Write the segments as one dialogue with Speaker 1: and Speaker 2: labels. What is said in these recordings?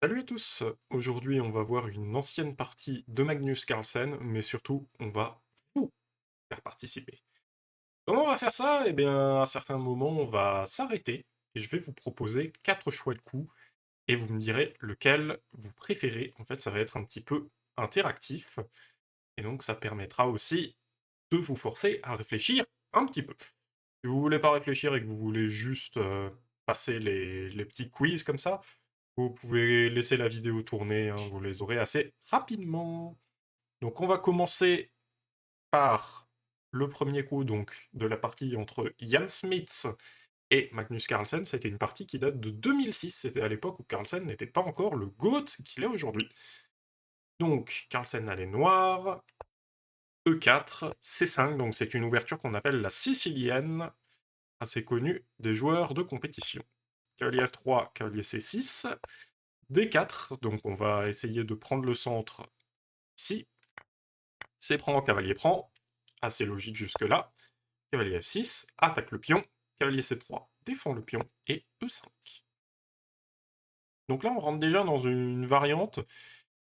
Speaker 1: Salut à tous! Aujourd'hui, on va voir une ancienne partie de Magnus Carlsen, mais surtout, on va vous faire participer. Comment on va faire ça? Eh bien, à certains moments, on va s'arrêter et je vais vous proposer 4 choix de coups et vous me direz lequel vous préférez. En fait, ça va être un petit peu interactif et donc ça permettra aussi de vous forcer à réfléchir un petit peu. Si vous voulez pas réfléchir et que vous voulez juste passer les petits quiz comme ça, vous pouvez laisser la vidéo tourner, hein, vous les aurez assez rapidement. Donc on va commencer par le premier coup donc, de la partie entre Jan Smits et Magnus Carlsen. C'était une partie qui date de 2006, c'était à l'époque où Carlsen n'était pas encore le GOAT qu'il est aujourd'hui. Donc Carlsen a les noirs, E4, C5, donc c'est une ouverture qu'on appelle la sicilienne, assez connue des joueurs de compétition. Cavalier F3, cavalier C6, D4, donc on va essayer de prendre le centre ici. C prend, cavalier prend, assez logique jusque-là. Cavalier F6, attaque le pion, cavalier C3, défend le pion, et E5. Donc là, on rentre déjà dans une variante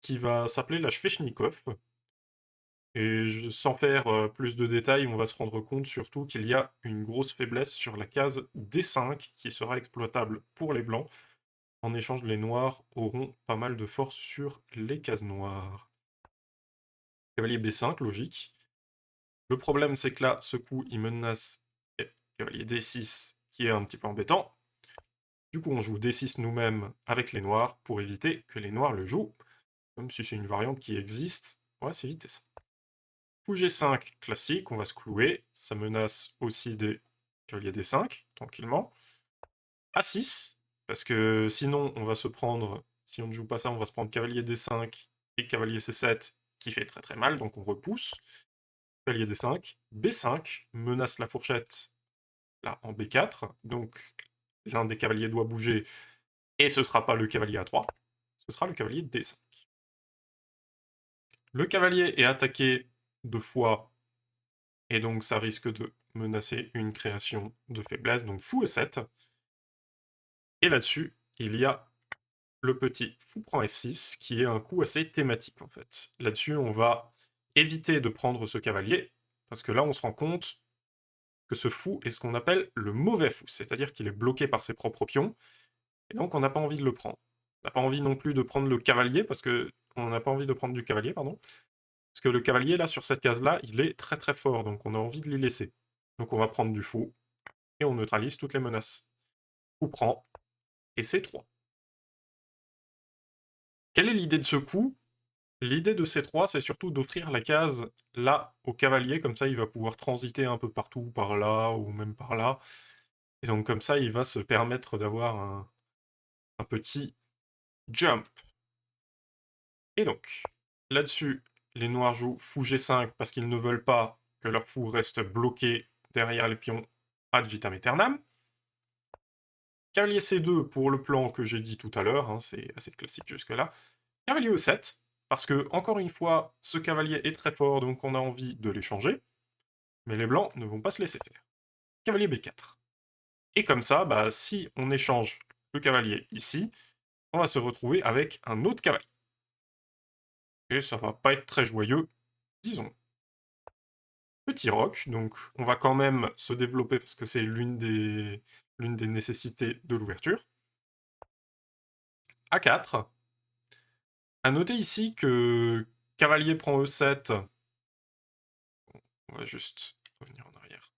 Speaker 1: qui va s'appeler la Sveshnikov. Et sans faire plus de détails, on va se rendre compte surtout qu'il y a une grosse faiblesse sur la case D5 qui sera exploitable pour les blancs. En échange, les noirs auront pas mal de force sur les cases noires. Cavalier B5, logique. Le problème, c'est que là, ce coup, il menace cavalier D6, qui est un petit peu embêtant. Du coup, on joue D6 nous-mêmes avec les noirs pour éviter que les noirs le jouent, même si c'est une variante qui existe. On va s'éviter ça. Fou G5 classique, on va se clouer. Ça menace aussi des cavaliers D5, tranquillement. A6, parce que sinon, on va se prendre, si on ne joue pas ça, on va se prendre cavalier D5 et cavalier C7, qui fait très très mal, donc on repousse. Cavalier D5, B5, menace la fourchette, là, en B4, donc l'un des cavaliers doit bouger, et ce sera pas le cavalier A3, ce sera le cavalier D5. Le cavalier est attaqué 2 fois, et donc ça risque de menacer une création de faiblesse, donc fou E7. Et là-dessus, il y a le petit fou prend F6, qui est un coup assez thématique en fait. Là-dessus, on va éviter de prendre ce cavalier, parce que là, on se rend compte que ce fou est ce qu'on appelle le mauvais fou, c'est-à-dire qu'il est bloqué par ses propres pions, et donc on n'a pas envie de le prendre. On n'a pas envie non plus de prendre le cavalier, parce que on n'a pas envie de prendre du cavalier, pardon, parce que le cavalier, là, sur cette case-là, il est très très fort, donc on a envie de l'y laisser. Donc on va prendre du fou, et on neutralise toutes les menaces. Fou prend, et C3. Quelle est l'idée de ce coup? L'idée de C3, c'est surtout d'offrir la case là au cavalier, comme ça il va pouvoir transiter un peu partout, par là, ou même par là. Et donc comme ça, il va se permettre d'avoir un petit jump. Et donc, là-dessus, les noirs jouent fou G5 parce qu'ils ne veulent pas que leur fou reste bloqué derrière les pions ad vitam aeternam. Cavalier C2 pour le plan que j'ai dit tout à l'heure, hein, c'est assez classique jusque-là. Cavalier E7, parce que, encore une fois, ce cavalier est très fort, donc on a envie de l'échanger, mais les blancs ne vont pas se laisser faire. Cavalier B4. Et comme ça, bah, si on échange le cavalier ici, on va se retrouver avec un autre cavalier. Et ça va pas être très joyeux, disons. Petit roc, donc on va quand même se développer parce que c'est l'une des nécessités de l'ouverture. A4. À noter ici que cavalier prend E7. On va juste revenir en arrière.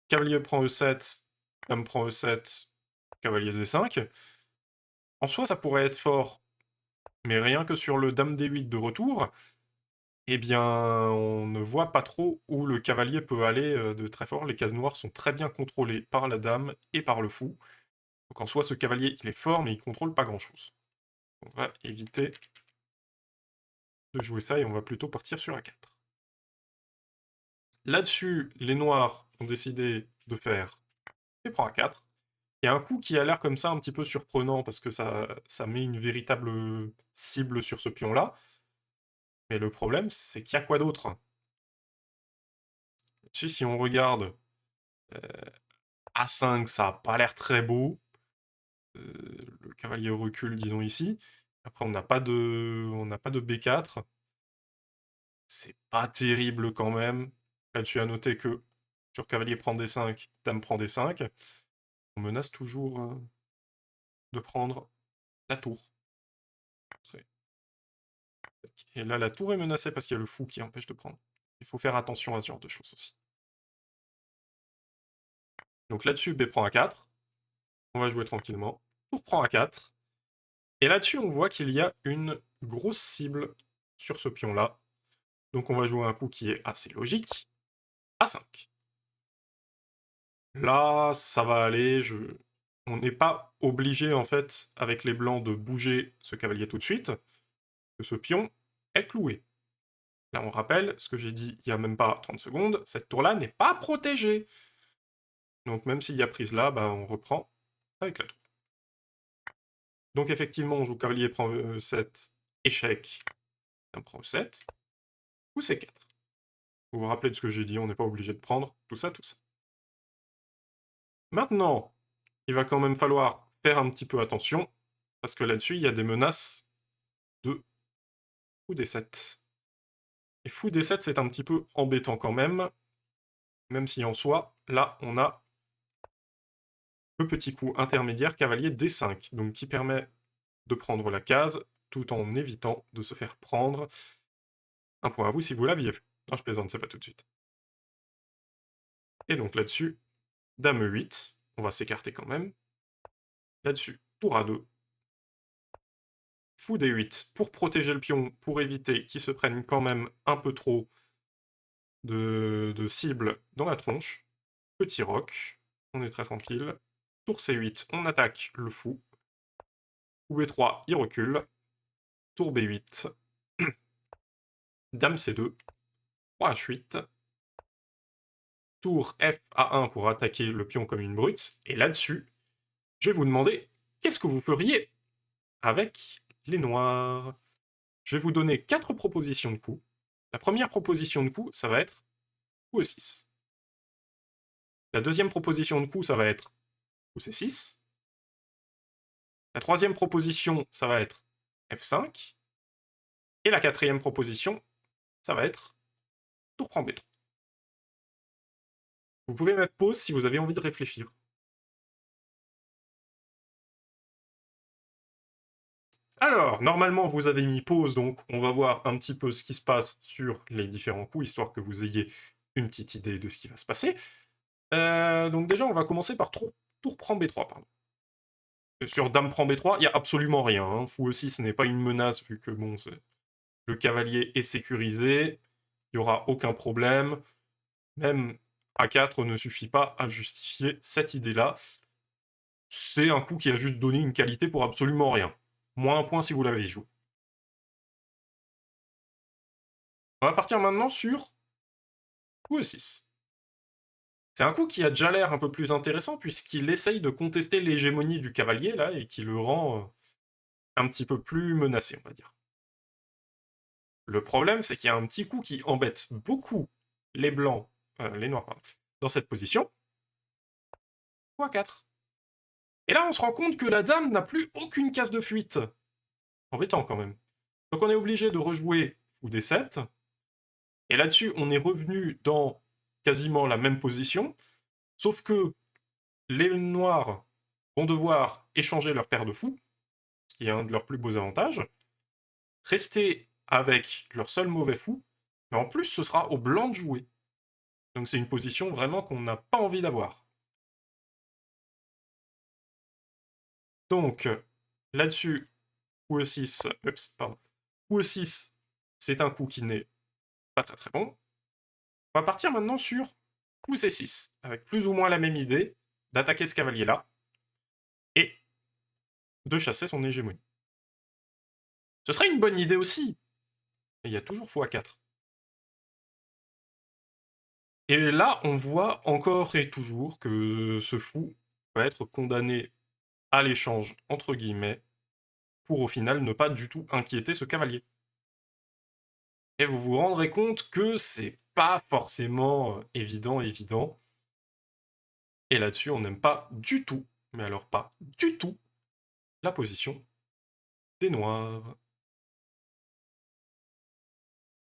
Speaker 1: Cavalier prend E7, dame prend E7, cavalier D5. En soi, ça pourrait être fort, mais rien que sur le dame D8 de retour, eh bien, on ne voit pas trop où le cavalier peut aller de très fort. Les cases noires sont très bien contrôlées par la dame et par le fou. Donc en soi, ce cavalier, il est fort, mais il contrôle pas grand-chose. On va éviter de jouer ça et on va plutôt partir sur A4. Là-dessus, les noirs ont décidé de faire et prend A4. Il y a un coup qui a l'air comme ça un petit peu surprenant parce que ça met une véritable cible sur ce pion-là. Mais le problème, c'est qu'il y a quoi d'autre? Si on regarde A5, ça a pas l'air très beau. cavalier recule, disons ici. Après, on n'a pas de B4. C'est pas terrible quand même. Là-dessus, à noter que sur cavalier prend D5, dame prend D5. On menace toujours de prendre la tour. Et là, la tour est menacée parce qu'il y a le fou qui empêche de prendre. Il faut faire attention à ce genre de choses aussi. Donc là-dessus, B prend A4. On va jouer tranquillement. Tour prend A4. Et là-dessus, on voit qu'il y a une grosse cible sur ce pion-là. Donc on va jouer un coup qui est assez logique. A5. Là, ça va aller. On n'est pas obligé, en fait, avec les blancs, de bouger ce cavalier tout de suite. Que ce pion est cloué. Là, on rappelle ce que j'ai dit il n'y a même pas 30 secondes. Cette tour-là n'est pas protégée. Donc même s'il y a prise là, bah, on reprend avec la tour. Donc effectivement, on joue cavalier prend E7, échec, on prend E7, ou C4. Vous vous rappelez de ce que j'ai dit, on n'est pas obligé de prendre tout ça, tout ça. Maintenant, il va quand même falloir faire un petit peu attention, parce que là-dessus, il y a des menaces de fou D7. Et fou D7, c'est un petit peu embêtant quand même si en soi, là, on a le petit coup intermédiaire cavalier D5, donc qui permet de prendre la case, tout en évitant de se faire prendre. Un point à vous si vous l'aviez vu. Non, je plaisante, c'est pas tout de suite. Et donc là-dessus, dame E8, on va s'écarter quand même. Là-dessus, tour A2. Fou D8 pour protéger le pion, pour éviter qu'il se prenne quand même un peu trop de cible dans la tronche. Petit roc, on est très tranquille. Tour C8, on attaque le fou. Fou B3, il recule. Tour B8. Dame C2. Roi H8. Tour F A1 pour attaquer le pion comme une brute. Et là-dessus, je vais vous demander qu'est-ce que vous feriez avec les noirs. Je vais vous donner 4 propositions de coups. La première proposition de coup, ça va être coup E6. La deuxième proposition de coup, ça va être coup C6. La troisième proposition, ça va être F5. Et la quatrième proposition, ça va être tour prend B3. Vous pouvez mettre pause si vous avez envie de réfléchir. Alors, normalement, vous avez mis pause, donc on va voir un petit peu ce qui se passe sur les différents coups, histoire que vous ayez une petite idée de ce qui va se passer. Donc déjà, on va commencer par tour prend B3, pardon. Sur dame prend B3, il n'y a absolument rien. Hein. Fou E6 n'est pas une menace, vu que bon, le cavalier est sécurisé, il n'y aura aucun problème. Même A4 ne suffit pas à justifier cette idée-là. C'est un coup qui a juste donné une qualité pour absolument rien. Moins un point si vous l'avez joué. On va partir maintenant sur coup E6. C'est un coup qui a déjà l'air un peu plus intéressant, puisqu'il essaye de contester l'hégémonie du cavalier, là, et qui le rend un petit peu plus menacé, on va dire. Le problème, c'est qu'il y a un petit coup qui embête beaucoup les blancs, les noirs, pardon, dans cette position. Coup A4. Et là, on se rend compte que la dame n'a plus aucune case de fuite. Embêtant, quand même. Donc on est obligé de rejouer fou D7. Et là-dessus, on est revenu dans quasiment la même position, sauf que les noirs vont devoir échanger leur paire de fous, ce qui est un de leurs plus beaux avantages, rester avec leur seul mauvais fou, mais en plus, ce sera aux blancs de jouer. Donc c'est une position vraiment qu'on n'a pas envie d'avoir. Donc, là-dessus, coup E6, pardon, coup E6, c'est un coup qui n'est pas très très bon. On va partir maintenant sur coup C6, avec plus ou moins la même idée d'attaquer ce cavalier-là, et de chasser son hégémonie. Ce serait une bonne idée aussi, mais il y a toujours x4. Et là, on voit encore et toujours que ce fou va être condamné à l'échange, entre guillemets, pour au final ne pas du tout inquiéter ce cavalier. Et vous vous rendrez compte que c'est pas forcément évident. Et là-dessus, on n'aime pas du tout, mais alors pas du tout, la position des noirs.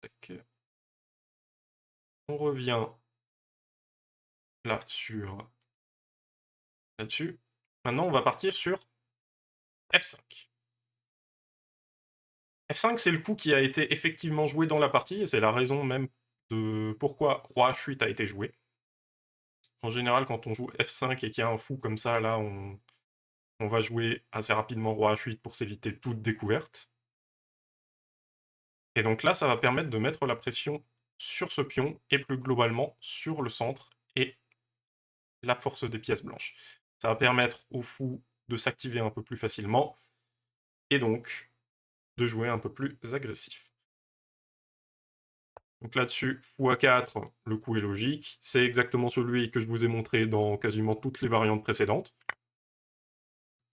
Speaker 1: Tac. On revient là sur là-dessus. Maintenant, on va partir sur F5. F5, c'est le coup qui a été effectivement joué dans la partie, et c'est la raison même de pourquoi Roi H8 a été joué. En général, quand on joue F5 et qu'il y a un fou comme ça, là, on va jouer assez rapidement Roi H8 pour s'éviter toute découverte. Et donc là, ça va permettre de mettre la pression sur ce pion, et plus globalement sur le centre et la force des pièces blanches. Ça va permettre au fou de s'activer un peu plus facilement, et donc de jouer un peu plus agressif. Donc là-dessus, fou A4, le coup est logique. C'est exactement celui que je vous ai montré dans quasiment toutes les variantes précédentes.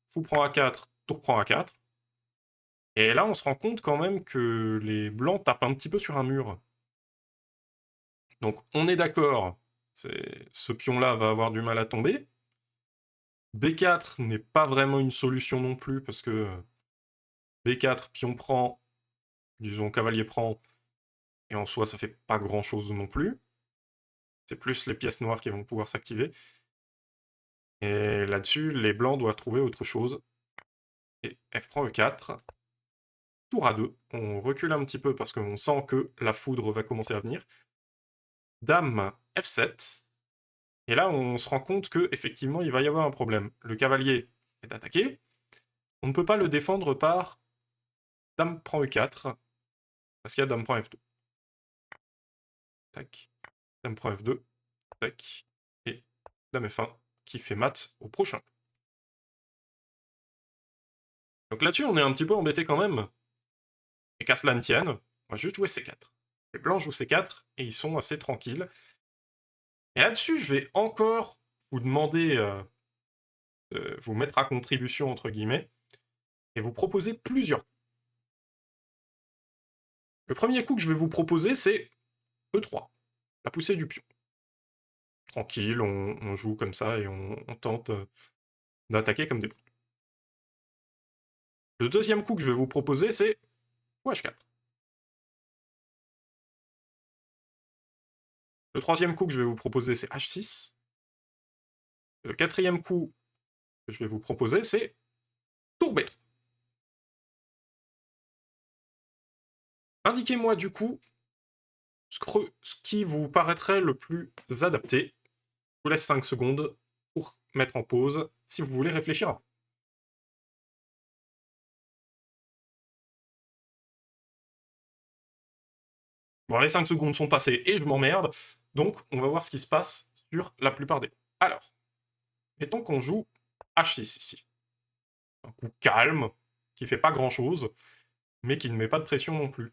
Speaker 1: Fou prend A4, tour prend A4. Et là, on se rend compte quand même que les blancs tapent un petit peu sur un mur. Donc on est d'accord, ce pion-là va avoir du mal à tomber. B4 n'est pas vraiment une solution non plus, parce que B4, pion prend, disons cavalier prend, et en soi ça fait pas grand-chose non plus. C'est plus les pièces noires qui vont pouvoir s'activer. Et là-dessus, les blancs doivent trouver autre chose. Et F prend E4. Tour A2. On recule un petit peu parce qu'on sent que la foudre va commencer à venir. Dame F7. Et là, on se rend compte que effectivement, il va y avoir un problème. Le cavalier est attaqué. On ne peut pas le défendre par Dame prend E4. Parce qu'il y a Dame prend F2. Tac. Dame prend F2. Tac. Et Dame F1 qui fait mat au prochain. Donc là-dessus, on est un petit peu embêté quand même. Et qu'à cela ne tienne, on va juste jouer C4. Les blancs jouent C4 et ils sont assez tranquilles. Et là-dessus, je vais encore vous demander de vous mettre à contribution, entre guillemets, et vous proposer plusieurs coups. Le premier coup que je vais vous proposer, c'est E3, la poussée du pion. Tranquille, on joue comme ça et on tente d'attaquer comme des poules. Le deuxième coup que je vais vous proposer, c'est Fou H4. Le troisième coup que je vais vous proposer, c'est H6. Le quatrième coup que je vais vous proposer, c'est Tour B3. Indiquez-moi du coup ce qui vous paraîtrait le plus adapté. Je vous laisse 5 secondes pour mettre en pause si vous voulez réfléchir un peu. Bon, les 5 secondes sont passées et je m'emmerde, donc on va voir ce qui se passe sur la plupart des coups. Alors, mettons qu'on joue H6 ici. Un coup calme, qui fait pas grand chose, mais qui ne met pas de pression non plus.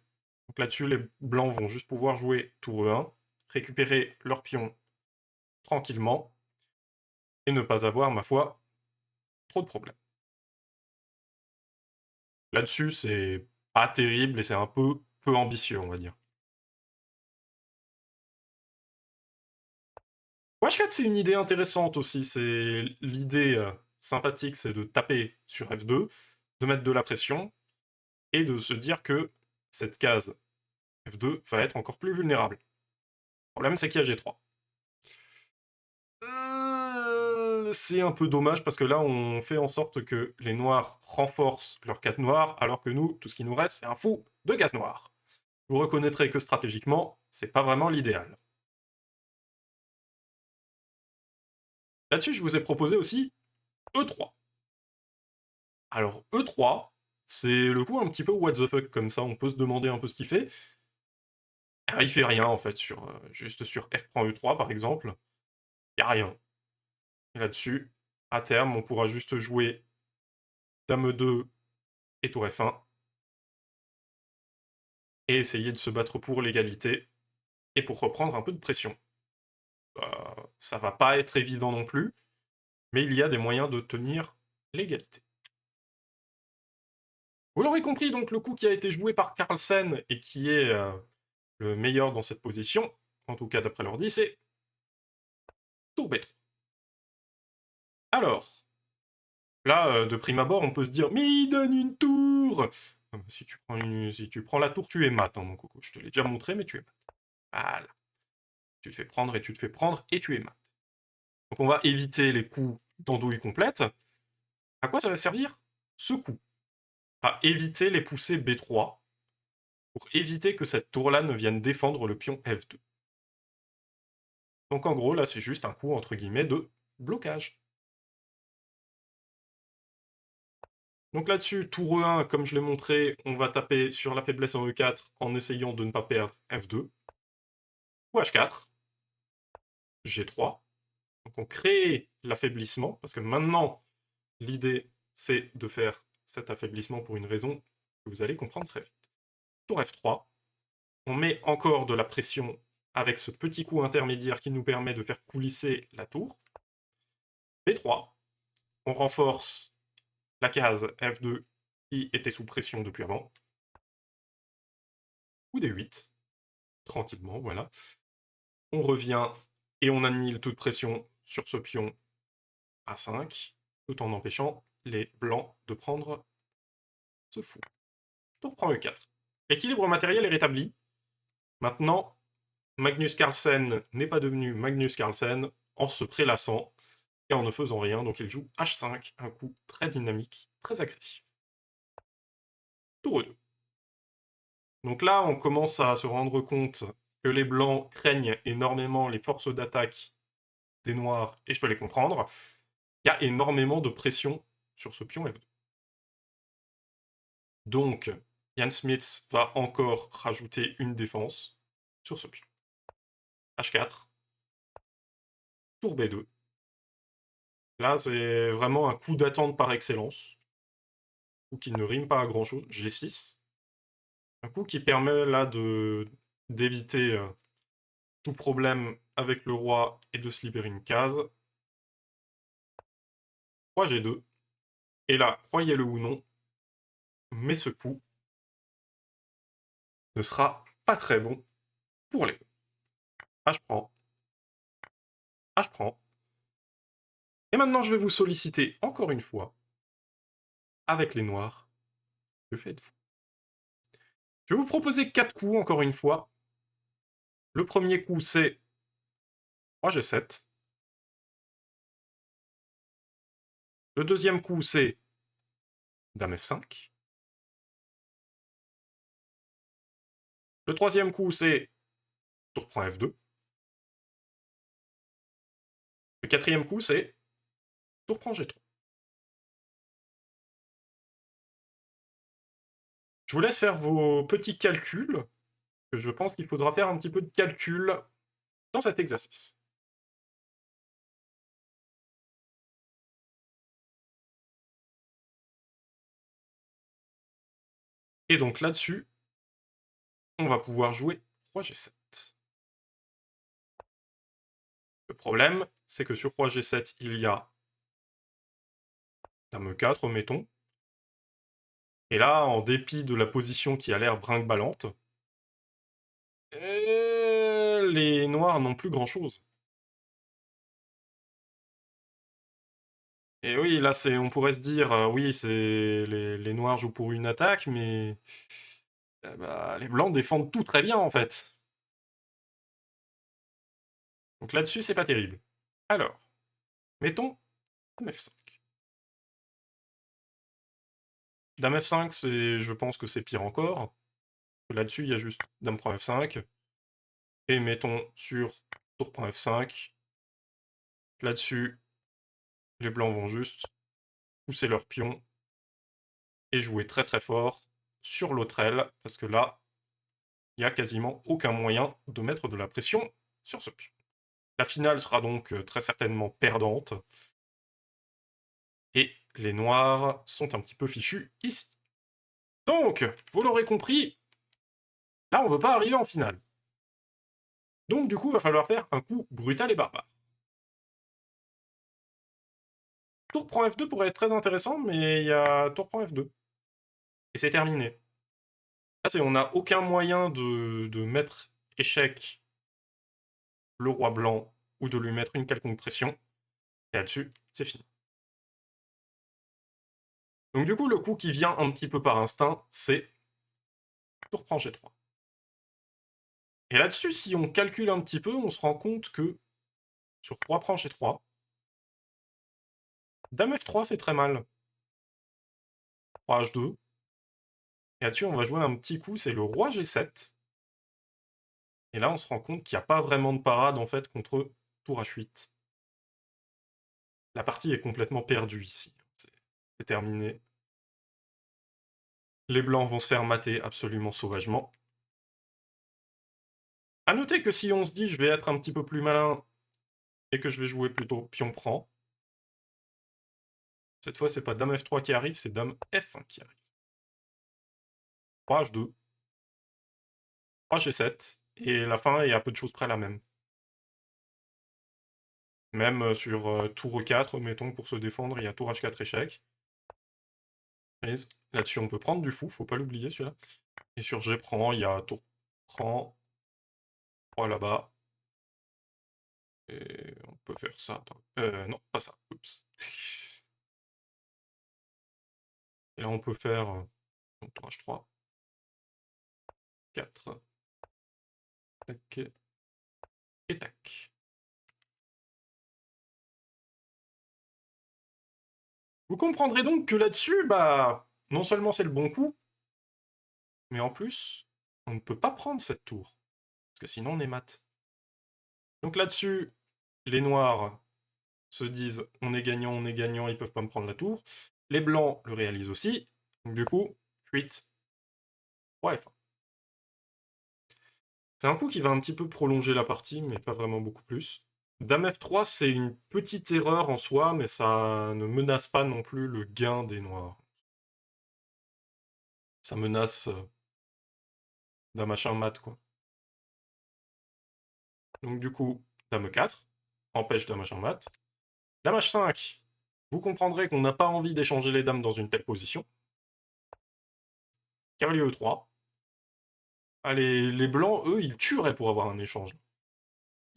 Speaker 1: Donc là-dessus, les blancs vont juste pouvoir jouer tour E1, récupérer leur pion tranquillement, et ne pas avoir, ma foi, trop de problèmes. Là-dessus, c'est pas terrible et c'est un peu ambitieux, on va dire. H4, c'est une idée intéressante aussi. C'est l'idée sympathique, c'est de taper sur F2, de mettre de la pression, et de se dire que cette case F2 va être encore plus vulnérable. Le problème, c'est qu'il y a G3. C'est un peu dommage parce que là, on fait en sorte que les noirs renforcent leur case noire, alors que nous, tout ce qui nous reste, c'est un fou de case noire. Vous reconnaîtrez que stratégiquement, c'est pas vraiment l'idéal. Là-dessus, je vous ai proposé aussi E3. Alors, E3, c'est le coup un petit peu what the fuck, comme ça, on peut se demander un peu ce qu'il fait. Ah, il fait rien, en fait, juste sur F prend E3, par exemple. Il n'y a rien. Et là-dessus, à terme, on pourra juste jouer Dame 2 et Tour F1, et essayer de se battre pour l'égalité, et pour reprendre un peu de pression. Ça va pas être évident non plus, mais il y a des moyens de tenir l'égalité. Vous l'aurez compris, donc le coup qui a été joué par Carlsen, et qui est le meilleur dans cette position, en tout cas d'après l'ordi, c'est Tour B3. Alors, Là, de prime abord, on peut se dire « Mais il donne une tour !» Si tu prends la tour, tu es mat, hein, mon coco. Je te l'ai déjà montré, mais tu es mat. Voilà. Tu te fais prendre et tu te fais prendre et tu es mat. Donc on va éviter les coups d'andouille complète. À quoi ça va servir? Ce coup. À éviter les poussées B3, pour éviter que cette tour-là ne vienne défendre le pion F2. Donc en gros, là, c'est juste un coup, entre guillemets, de blocage. Donc là-dessus, tour E1, comme je l'ai montré, on va taper sur la faiblesse en E4 en essayant de ne pas perdre F2. Ou H4, G3. Donc on crée l'affaiblissement, parce que maintenant, l'idée, c'est de faire cet affaiblissement pour une raison que vous allez comprendre très vite. Tour F3, on met encore de la pression avec ce petit coup intermédiaire qui nous permet de faire coulisser la tour. B3, on renforce la case F2 qui était sous pression depuis avant. Ou D8, tranquillement, voilà. On revient et on annule toute pression sur ce pion A5, tout en empêchant les blancs de prendre ce fou. Tour prend E4. L'équilibre matériel est rétabli. Maintenant, Magnus Carlsen n'est pas devenu Magnus Carlsen en se prélassant et en ne faisant rien, donc il joue H5, un coup très dynamique, très agressif. Tour E2. Donc là, on commence à se rendre compte que les blancs craignent énormément les forces d'attaque des noirs, et je peux les comprendre. Il y a énormément de pression sur ce pion F2. Donc, Ian Smith va encore rajouter une défense sur ce pion. H4, tour B2. Là, c'est vraiment un coup d'attente par excellence, ou qui ne rime pas à grand-chose. G6. Un coup qui permet là d'éviter tout problème avec le roi et de se libérer une case. Roi G2. Et là, croyez-le ou non, mais ce coup ne sera pas très bon pour les. H prend. H prend. Et maintenant, je vais vous solliciter encore une fois avec les noirs. Que faites-vous? Je vais vous proposer 4 coups encore une fois. Le premier coup, c'est Roi G7. Le deuxième coup, c'est Dame F5. Le troisième coup, c'est Tour prend F2. Le quatrième coup, c'est Tour prend G3. Je vous laisse faire vos petits calculs, que je pense qu'il faudra faire un petit peu de calcul dans cet exercice. Et donc là-dessus, on va pouvoir jouer Roi G7. Le problème, c'est que sur Roi G7, il y a Dame E4, mettons. Et là, en dépit de la position qui a l'air brinque-ballante, les noirs n'ont plus grand-chose. Et oui, là, on pourrait se dire, oui, les noirs jouent pour une attaque, mais bah, les blancs défendent tout très bien, en fait. Donc là-dessus, c'est pas terrible. Alors, mettons Dame F5. Dame F5, je pense que c'est pire encore. Là-dessus, il y a juste Dame prend F5. Et mettons sur Tour prend F5. Là-dessus, les blancs vont juste pousser leur pion et jouer très très fort sur l'autre aile, parce que là, il n'y a quasiment aucun moyen de mettre de la pression sur ce pion. La finale sera donc très certainement perdante, et les noirs sont un petit peu fichus ici. Donc, vous l'aurez compris, là on veut pas arriver en finale. Donc du coup, il va falloir faire un coup brutal et barbare. Tour prend F2 pourrait être très intéressant, mais il y a Tour prend F2. Et c'est terminé. Là, on n'a aucun moyen de mettre échec le roi blanc ou de lui mettre une quelconque pression. Et là-dessus, c'est fini. Donc du coup, le coup qui vient un petit peu par instinct, c'est tour prend G3. Et là-dessus, si on calcule un petit peu, on se rend compte que sur roi prend G3, dame F3 fait très mal. Roi H2. Et là-dessus, on va jouer un petit coup, c'est le roi G7. Et là, on se rend compte qu'il n'y a pas vraiment de parade, en fait, contre tour H8. La partie est complètement perdue ici. C'est terminé. Les blancs vont se faire mater absolument sauvagement. A noter que si on se dit je vais être un petit peu plus malin et que je vais jouer plutôt pion prend, cette fois c'est pas dame F3 qui arrive, c'est dame F1 qui arrive. Roi H2, roi G7, et la fin est à peu de choses près la même. Même sur tour E4, mettons, pour se défendre, il y a tour H4 échec. Là-dessus, on peut prendre du fou, faut pas l'oublier celui-là. Et sur G prend, il y a tour prend, roi là-bas. Et on peut faire ça. Non, pas ça. Oups. Et là, on peut faire donc tour H3. 4. Tac. Et tac. Vous comprendrez donc que là-dessus, bah, non seulement c'est le bon coup, mais en plus, on ne peut pas prendre cette tour. Parce que sinon, on est mat. Donc là-dessus, les noirs se disent on est gagnant, ils peuvent pas me prendre la tour. Les blancs le réalisent aussi. Donc du coup, fuite. Bref. C'est un coup qui va un petit peu prolonger la partie, mais pas vraiment beaucoup plus. Dame F3, c'est une petite erreur en soi, mais ça ne menace pas non plus le gain des noirs. Ça menace d'un machin mat, quoi. Donc du coup, dame 4, empêche dame machin mat. Dame H5, vous comprendrez qu'on n'a pas envie d'échanger les dames dans une telle position. Cavalier E3. Ah, les blancs, eux, ils tueraient pour avoir un échange.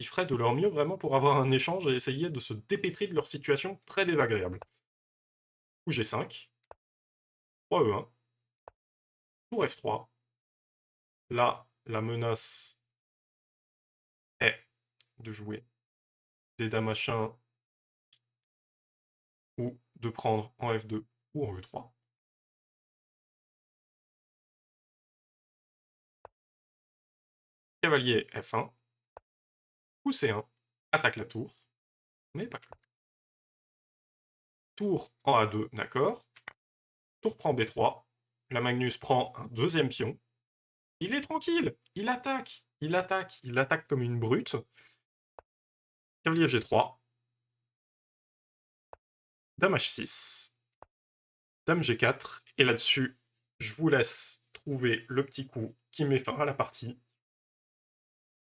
Speaker 1: Ils feraient de leur mieux vraiment pour avoir un échange et essayer de se dépêtrer de leur situation très désagréable. Coup G5. Roi E1. Tour F3. Là, la menace est de jouer des dames H1 ou de prendre en F2 ou en E3. Cavalier F1. Coup C1. Attaque la tour. Mais pas que. Tour en A2, d'accord. Tour prend B3. La Magnus prend un deuxième pion. Il est tranquille. Il attaque. Il attaque. Il attaque comme une brute. Cavalier G3. Dame H6. Dame G4. Et là-dessus, je vous laisse trouver le petit coup qui met fin à la partie.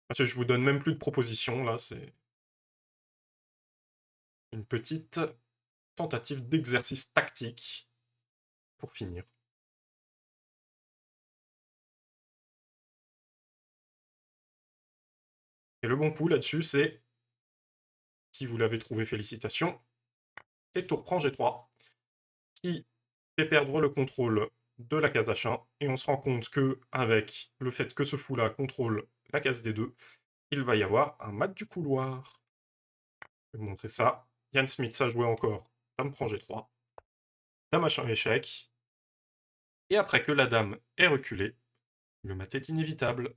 Speaker 1: Parce que je vous donne même plus de propositions, là, c'est une petite tentative d'exercice tactique pour finir. Et le bon coup là-dessus, c'est, si vous l'avez trouvé, félicitations, c'est tour prend G3, qui fait perdre le contrôle de la case H1, et on se rend compte que avec le fait que ce fou-là contrôle la case D2, il va y avoir un mat du couloir. Je vais vous montrer ça. Ian Smith a joué encore dame prend G3, dame H1 échec, et après que la dame est reculée, le mat est inévitable.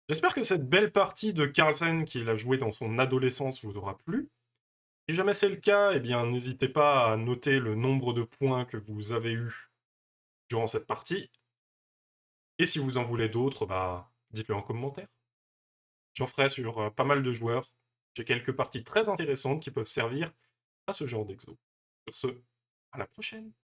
Speaker 1: J'espère que cette belle partie de Carlsen qu'il a joué dans son adolescence vous aura plu. Si jamais c'est le cas, eh bien n'hésitez pas à noter le nombre de points que vous avez eu durant cette partie. Et si vous en voulez d'autres, bah dites-le en commentaire. J'en ferai sur pas mal de joueurs. J'ai quelques parties très intéressantes qui peuvent servir à ce genre d'exo. Sur ce, à la prochaine.